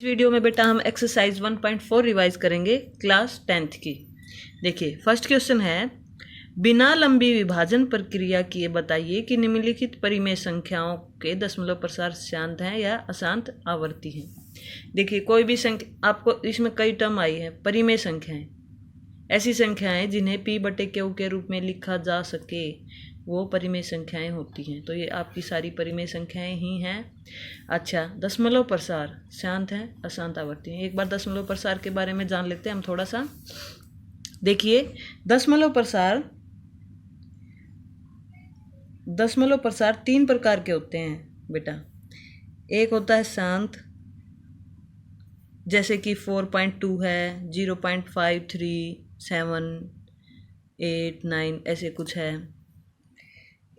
इस वीडियो में बेटा हम एक्सरसाइज 1.4 रिवाइज करेंगे क्लास 10th की। देखिए फर्स्ट क्वेश्चन है, बिना लंबी विभाजन प्रक्रिया किए बताइए कि निम्नलिखित परिमेय संख्याओं के दशमलव प्रसार शांत हैं या अशांत आवर्ती हैं। देखिए कोई भी संख्या, आपको इसमें कई टर्म आई है। परिमेय संख्याएं ऐसी संख्याएं जिन्हें p/q के रूप में लिखा जा सके, वो परिमेय संख्याएं होती हैं। तो ये आपकी सारी परिमेय संख्याएं ही हैं। अच्छा, दशमलव प्रसार शांत हैं अशांत आवर्ती हैं। एक बार दशमलव प्रसार के बारे में जान लेते हैं हम थोड़ा सा। देखिए दशमलव प्रसार 3 प्रकार के होते हैं बेटा। एक होता है शांत, जैसे कि 4.2 है, 0.53, 7, 8, 9 ऐसे कुछ है।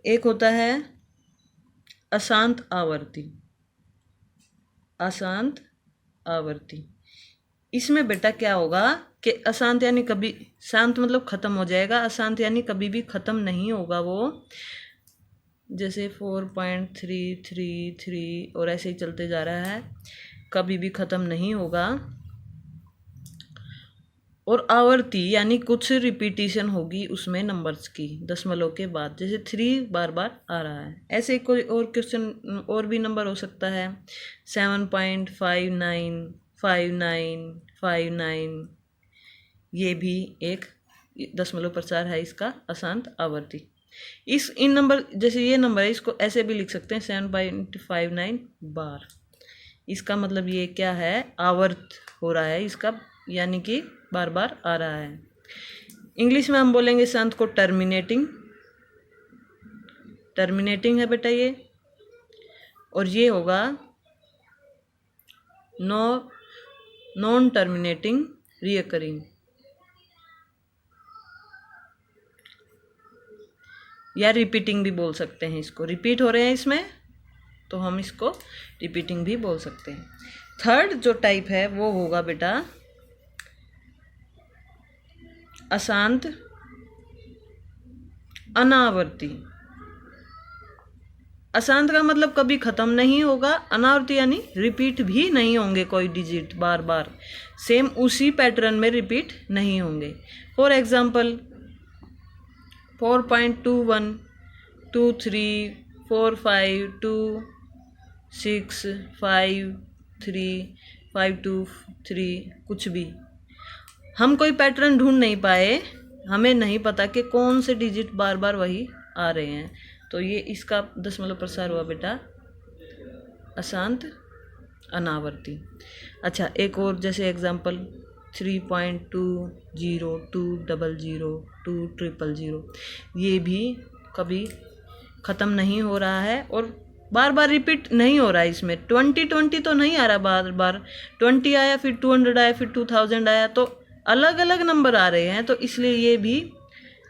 एक होता है अशांत आवर्ती। अशांत आवर्ती इसमें बेटा क्या होगा कि अशांत यानी कभी, शांत मतलब खत्म हो जाएगा, अशांत यानी कभी भी खत्म नहीं होगा वो। जैसे 4.333 और ऐसे ही चलते जा रहा है, कभी भी खत्म नहीं होगा। और आवर्ती यानी कुछ रिपीटिशन होगी उसमें नंबर्स की दशमलव के बाद, जैसे 3 बार बार आ रहा है। ऐसे कोई और क्वेश्चन और भी नंबर हो सकता है, 7.59, 59, ये भी एक दशमलव प्रसार है इसका अशांत आवर्ती। इन नंबर, जैसे ये नंबर है, इसको ऐसे भी लिख सकते हैं 7.59 बार। इसका मतलब ये क्या है, आवर्त हो रहा है इसका, यानी कि बार बार आ रहा है। इंग्लिश में हम बोलेंगे शांत को टर्मिनेटिंग है बेटा ये। और ये होगा नॉन टर्मिनेटिंग रिकरिंग, या रिपीटिंग भी बोल सकते हैं इसको। रिपीट हो रहे हैं इसमें तो हम इसको रिपीटिंग भी बोल सकते हैं। थर्ड जो टाइप है वो होगा बेटा अशांत अनावर्ती। अशांत का मतलब कभी खत्म नहीं होगा, अनावर्ती यानी रिपीट भी नहीं होंगे कोई डिजिट बार बार, सेम उसी पैटर्न में रिपीट नहीं होंगे। फॉर एग्जाम्पल 4.21, 23, 45, 2, 6, 5, 3, 5, 2, 3, कुछ भी हम कोई पैटर्न ढूंढ नहीं पाए, हमें नहीं पता कि कौन से डिजिट बार बार वही आ रहे हैं, तो ये इसका दशमलव प्रसार हुआ बेटा अशांत अनावर्ती। अच्छा, एक और जैसे एग्जांपल 3.20, 200, 200, ये भी कभी ख़त्म नहीं हो रहा है और बार बार रिपीट नहीं हो रहा है। इसमें 20 तो नहीं आ रहा, बार बार 20 आया, फिर 200 आया, फिर 2000 आया, तो अलग अलग नंबर आ रहे हैं। तो इसलिए ये भी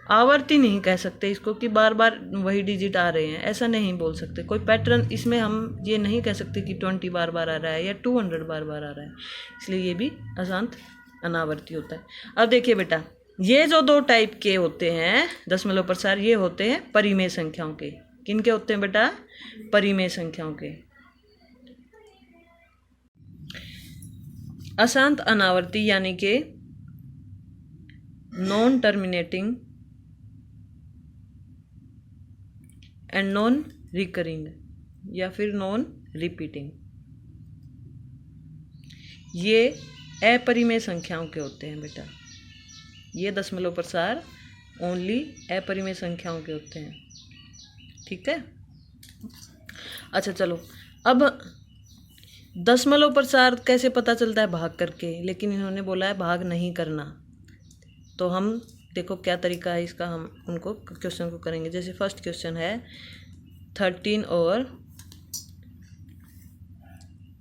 आवर्ती नहीं कह सकते इसको कि बार बार वही डिजिट आ रहे हैं, ऐसा नहीं बोल सकते। कोई पैटर्न इसमें हम ये नहीं कह सकते कि 20 बार बार आ रहा है या 200 बार बार आ रहा है, इसलिए ये भी अशांत अनावर्ती होता है। अब देखिए बेटा, ये जो 2 टाइप के होते हैं दशमलव प्रसार, ये होते हैं परिमेय संख्याओं के। किनके होते हैं बेटा? परिमेय संख्याओं के। अशांत अनावर्ती यानी कि non terminating and non recurring या फिर नॉन रिपीटिंग, ये अपरिमेय संख्याओं के होते हैं बेटा। ये दशमलव प्रसार ओनली अपरिमेय संख्याओं के होते हैं, ठीक है। अच्छा चलो, अब दशमलव प्रसार कैसे पता चलता है? भाग करके, लेकिन इन्होंने बोला है भाग नहीं करना। तो हम देखो क्या तरीका है इसका, हम उनको क्वेश्चन को करेंगे। जैसे फर्स्ट क्वेश्चन है 13 और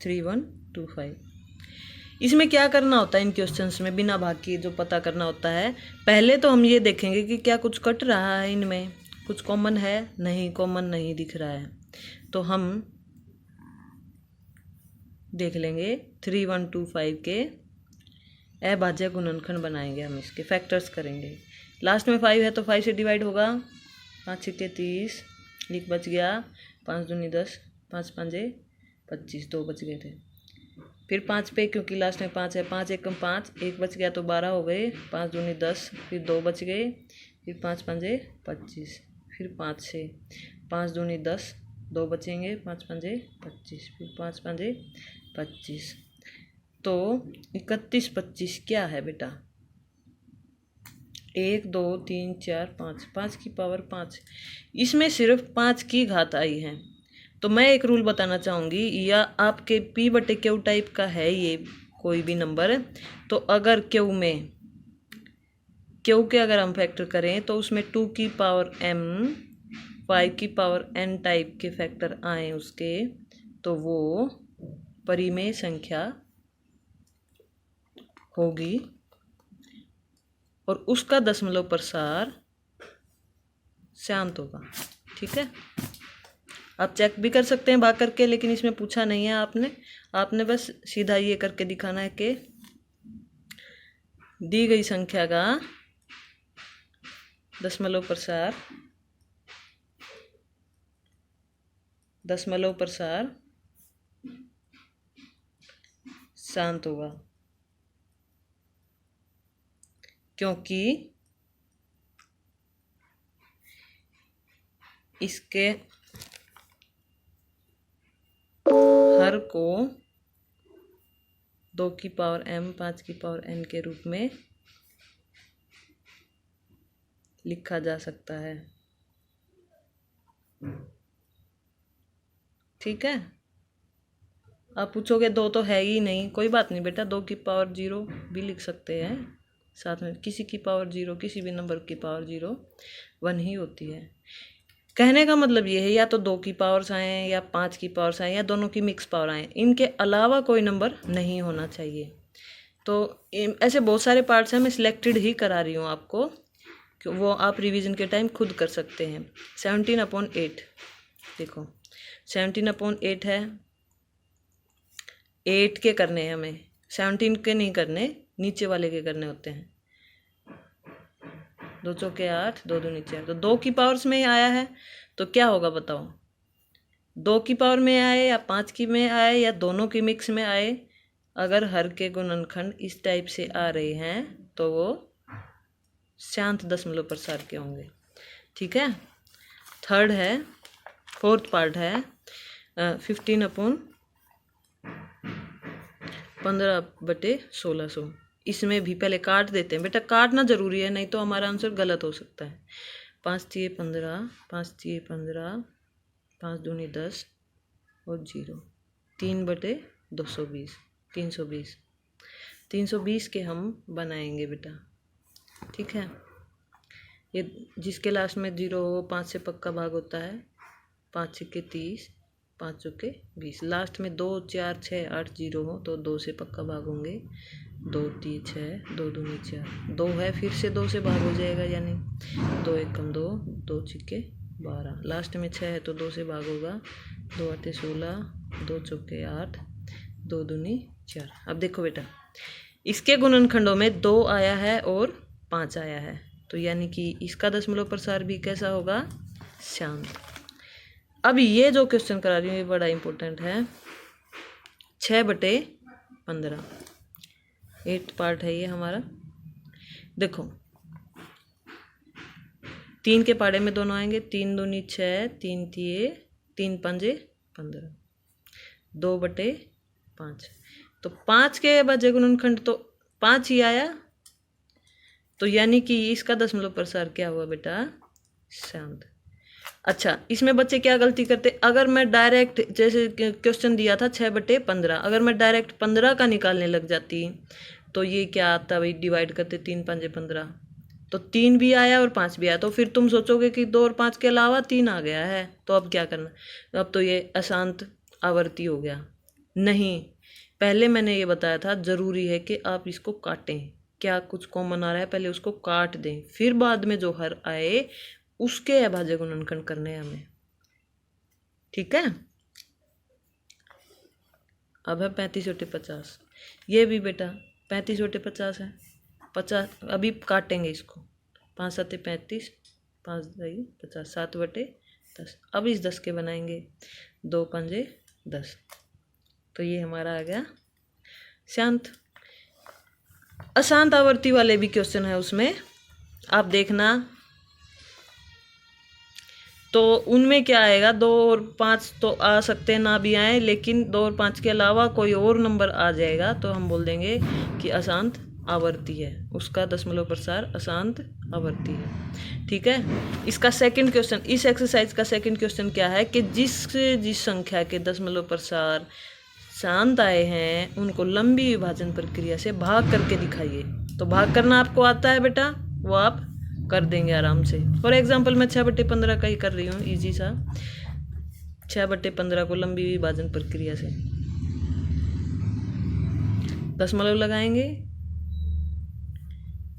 3125। इसमें क्या करना होता है इन क्वेश्चंस में? बिना भाग के जो पता करना होता है, पहले तो हम ये देखेंगे कि क्या कुछ कट रहा है, इनमें कुछ कॉमन है? नहीं, कॉमन नहीं दिख रहा है। तो हम देख लेंगे 3125 के अभाज्य गुणनखंड बनाएंगे, हम इसके फैक्टर्स करेंगे। लास्ट में 5 है तो 5 से डिवाइड होगा, 5 6 30, लिख बच गया, 5 दूनी 10, 5 5 25, 2 बच गए थे। फिर 5 पे, क्योंकि लास्ट में 5 है, 5 एकम 5, 1 बच गया तो 12 हो गए, 5 दूनी 10, फिर 2 बच गए, फिर 5 पंजे 25, फिर 5 से 5 दूनी 10, 2 बचेंगे, 5 पंजे 25, फिर 5 पंजे 25, तो 31 25 क्या है बेटा? 1 2 3 4 5, 5 की पावर 5, इसमें सिर्फ 5 की घात आई है। तो मैं एक रूल बताना चाहूँगी, या आपके पी बटे क्यू टाइप का है ये कोई भी नंबर, तो अगर क्यू के अगर हम फैक्टर करें तो उसमें 2 की पावर m 5 की पावर n टाइप के फैक्टर आए उसके, तो वो परिमेय संख्या होगी और उसका दशमलव प्रसार शांत होगा। ठीक है, आप चेक भी कर सकते हैं भाग करके, लेकिन इसमें पूछा नहीं है आपने बस सीधा ये करके दिखाना है कि दी गई संख्या का दशमलव प्रसार शांत होगा, क्योंकि इसके हर को 2 की पावर m 5 की पावर n के रूप में लिखा जा सकता है। ठीक है, आप पूछोगे 2 तो है ही नहीं, कोई बात नहीं बेटा, 2 की पावर 0 भी लिख सकते हैं साथ में, किसी की पावर 0, किसी भी नंबर की पावर 0 1 ही होती है। कहने का मतलब ये है, या तो 2 की पावर्स आए या 5 की पावर्स आए या दोनों की मिक्स पावर आए, इनके अलावा कोई नंबर नहीं होना चाहिए। तो ऐसे बहुत सारे पार्ट्स हैं, मैं सिलेक्टेड ही करा रही हूँ आपको, कि वो आप रिवीजन के टाइम खुद कर सकते हैं। 17/8 देखो, 17/8 है, 8 के करने हैं हमें, 17 के नहीं करने, नीचे वाले के करने होते हैं। 2 चौके 8, 2 दूनी 4, तो 2 की पावर्स में आया है, तो क्या होगा बताओ? 2 की पावर में आए या 5 की में आए या दोनों की मिक्स में आए, अगर हर के गुणनखंड इस टाइप से आ रहे हैं तो वो शांत दशमलव प्रसार के होंगे। ठीक है, फोर्थ पार्ट है 15/1600। इसमें भी पहले काट देते हैं बेटा, काटना जरूरी है, नहीं तो हमारा आंसर गलत हो सकता है। 5 3 15, 5 3 15, 5 दूनी 10 और 0, 3/220, 320, 320 के हम बनाएंगे बेटा। ठीक है, ये जिसके लास्ट में 0 हो 5 से पक्का भाग होता है, 5 छक्के 30, 5 चौके 20, लास्ट में 2 4 6 8 0 हो तो 2 से पक्का भाग होंगे, 2 3 6, 2 दूनी 4, 2 है फिर से 2 से भाग हो जाएगा, यानी 2 एकम 2, 2 छक्के 12, लास्ट में 6 है तो 2 से भाग होगा, 2 8 16, 2 चौके 8, 2 दूनी 4। अब देखो बेटा, इसके गुणनखंडों में 2 आया है और 5 आया है, तो यानी कि इसका दशमलव प्रसार भी कैसा होगा? शांत। अब ये जो क्वेश्चन करा रही हूँ ये बड़ा इंपॉर्टेंट है, 6/15, 8 पार्ट है ये हमारा। देखो 3 के पाड़े में दोनों आएंगे, 3 दूनी 6, 3 तिये 3 पंजे 15, 2/5, तो 5 के बचे गुणनखंड तो 5 ही आया, तो यानी कि इसका दशमलव प्रसार क्या हुआ बेटा? शांत। अच्छा, इसमें बच्चे क्या गलती करते, अगर मैं डायरेक्ट, जैसे क्वेश्चन दिया था 6/15, अगर मैं डायरेक्ट 15 का निकालने लग जाती तो ये क्या आता भाई, डिवाइड करते 3 पंजे 15, तो 3 भी आया और 5 भी आया, तो फिर तुम सोचोगे कि 2 और 5 के अलावा 3 आ गया है, तो अब क्या करना? अब तो ये अशांत आवर्ती हो गया। नहीं, पहले मैंने ये बताया था जरूरी है कि आप इसको काटें, क्या कुछ कॉमन आ रहा है पहले उसको काट दें, फिर बाद में जो हर आए उसके अभाज्य गुणनखंड करने हैं हमें। ठीक है, अब है 35/50, ये भी बेटा 35/50 है, 50 अभी काटेंगे इसको, 5 7 35, 5 2 50, 7/10। अब इस 10 के बनाएंगे, 2 पंजे 10, तो ये हमारा आ गया शांत। अशांत आवर्ती वाले भी क्वेश्चन है उसमें, आप देखना। तो उनमें क्या आएगा, 2 और 5 तो आ सकते हैं, ना भी आए, लेकिन 2 और 5 के अलावा कोई और नंबर आ जाएगा तो हम बोल देंगे कि अशांत आवर्ती है, उसका दशमलव प्रसार अशांत आवर्ती है। ठीक है। इसका सेकंड क्वेश्चन, इस एक्सरसाइज का सेकंड क्वेश्चन क्या है कि जिस संख्या के दशमलव प्रसार शांत आए हैं उनको लंबी विभाजन प्रक्रिया से भाग करके दिखाइए। तो भाग करना आपको आता है बेटा, वो आप कर देंगे आराम से। फॉर एग्जाम्पल मैं 6/15 का ही कर रही हूँ, इजी सा। 6/15 को लंबी विभाजन प्रक्रिया से दशमलव लगाएंगे,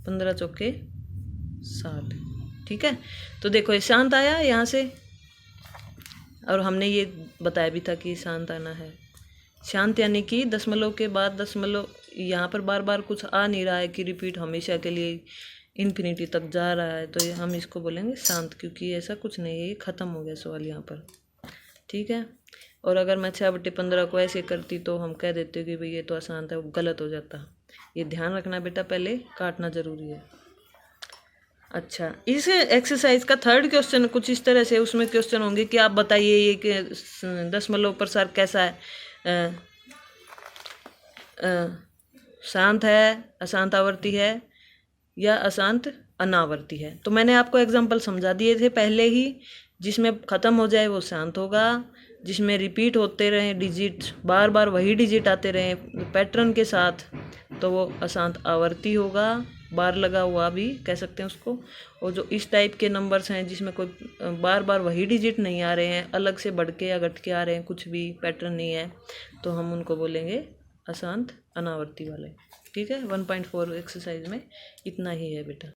15 चौके 60। ठीक है। तो देखो ये शांत आया यहाँ से, और हमने ये बताया भी था कि शांत आना है। शांत यानी कि दशमलव के बाद दशमलव, यहाँ पर बार बार कुछ आ नहीं रहा है कि रिपीट हमेशा के लिए इन्फिनिटी तक जा रहा है, तो हम इसको बोलेंगे शांत, क्योंकि ऐसा कुछ नहीं है, ये ख़त्म हो गया सवाल यहाँ पर। ठीक है। और अगर मैं 6/15 को ऐसे करती तो हम कह देते कि भाई ये तो अशांत है, वो गलत हो जाता। ये ध्यान रखना बेटा, पहले काटना ज़रूरी है। अच्छा, इस एक्सरसाइज का थर्ड क्वेश्चन कुछ इस तरह से, उसमें क्वेश्चन होंगे कि आप बताइए ये कि दशमलव प्रसार कैसा है, शांत है, अशांत आवर्ती है या अशांत अनावर्ती है। तो मैंने आपको एग्जांपल समझा दिए थे पहले ही। जिसमें ख़त्म हो जाए वो शांत होगा, जिसमें रिपीट होते रहें डिजिट, बार बार वही डिजिट आते रहें पैटर्न के साथ, तो वो अशांत आवर्ती होगा, बार लगा हुआ भी कह सकते हैं उसको। और जो इस टाइप के नंबर्स हैं जिसमें कोई बार बार वही डिजिट नहीं आ रहे हैं, अलग से बढ़ के या घट के आ रहे हैं, कुछ भी पैटर्न नहीं है, तो हम उनको बोलेंगे अशांत अनावर्ती वाले। ठीक है। 1.4 एक्सरसाइज में इतना ही है बेटा।